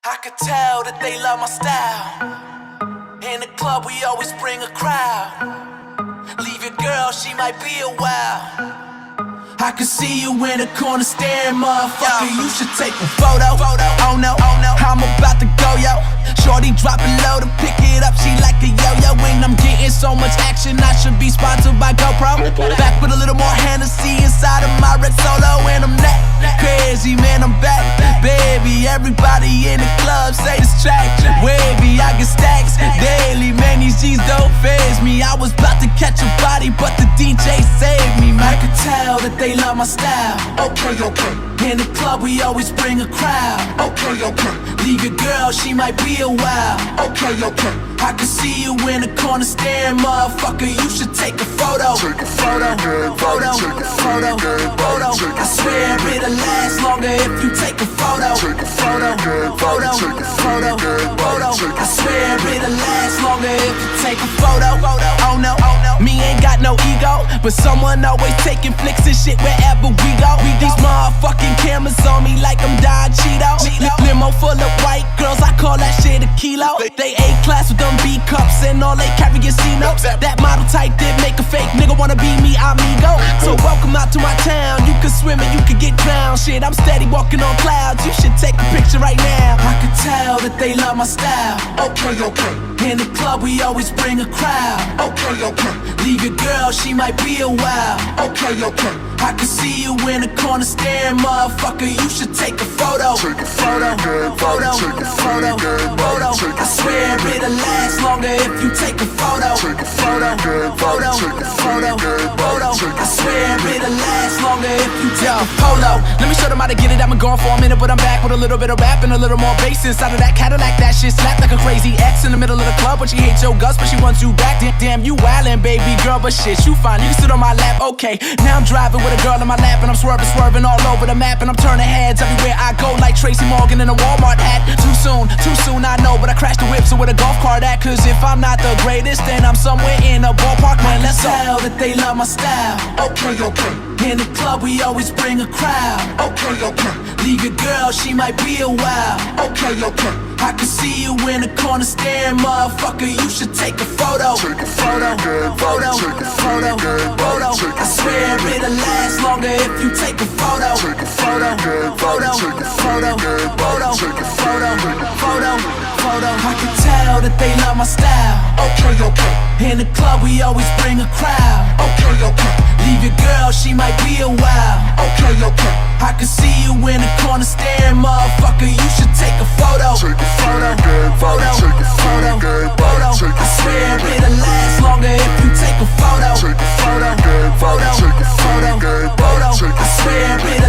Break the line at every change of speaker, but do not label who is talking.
I could tell that they love my style. In the club, we always bring a crowd. Leave your girl, she might be a while. I can see you in the corner staring, motherfucker. You should take a photo. Oh no, I'm about to go, yo. Shorty dropping low to pick it up, she like a yo-yo. And I'm getting so much action, I should be sponsored by GoPro. Back with a little more Hennessy inside of my red Solo. And I'm that crazy, man, I'm back. Baby, everybody in the club say this track wavy, I get stacks daily, man, these G's don't faze me. I was about to catch a body, but the DJ saved me, man. I could tell that they love my style. Okay. In the club, we always bring a crowd. Okay. Leave your girl, she might be a while. Okay. I can see you in the corner staring, motherfucker. You should take a photo. I swear it'll last longer if you take a photo. I swear it'll last longer if you take a photo. Oh no, me ain't got no ego, but someone always taking flicks and shit wherever we go. These motherfucking cameras on me like I'm Don Cheeto. Limo full of white girls, I call that shit a kilo. They A-class with them B-cups and all they carry is C-notes. That model type did make a fake nigga wanna be me, amigo. So welcome out to my town. You can swim and you can get drowned. Shit, I'm steady walking on clouds. You should take a picture right now. I can tell that they love my style. Okay. In the club, we always bring a crowd. Okay. Leave your girl, she might be a while. Okay. I can see you in the corner staring, motherfucker. You should take a photo. I swear it'll last longer if you take a photo. I swear it'll last longer if you take a photo. Let me show them how to get it. I've been gone for a minute, but I'm back with a little bit of rap and a little more bass inside of that Cadillac. That shit slapped like a crazy ex in the middle of the club, but she hates your guts, but she wants you back. Damn, you wildin', baby girl, but shit, you fine. You can sit on my lap, okay. Now I'm driving with a girl in my lap, and I'm swerving all over the map, and I'm turning heads everywhere I go like Tracy Morgan in a Walmart ad. Too soon, I know, but I crashed the whip, so where the golf cart at? Cause if I'm not the greatest, then I'm somewhere in a ballpark, man, let's go. I can tell that they love my style. Okay. In the club, we always bring a crowd. Okay. Leave your girl, she might be a while. Okay. I can see you in the corner staring, motherfucker. You should take a photo. I swear it'll last longer if you take a photo. I can tell that they love my style. Okay. In the club, we always bring a crowd. Okay. Leave your girl, she might be a while. Okay. I can see you in the corner staring, motherfucker. You should take a photo. I swear it'll last longer if you take a photo. I swear it'll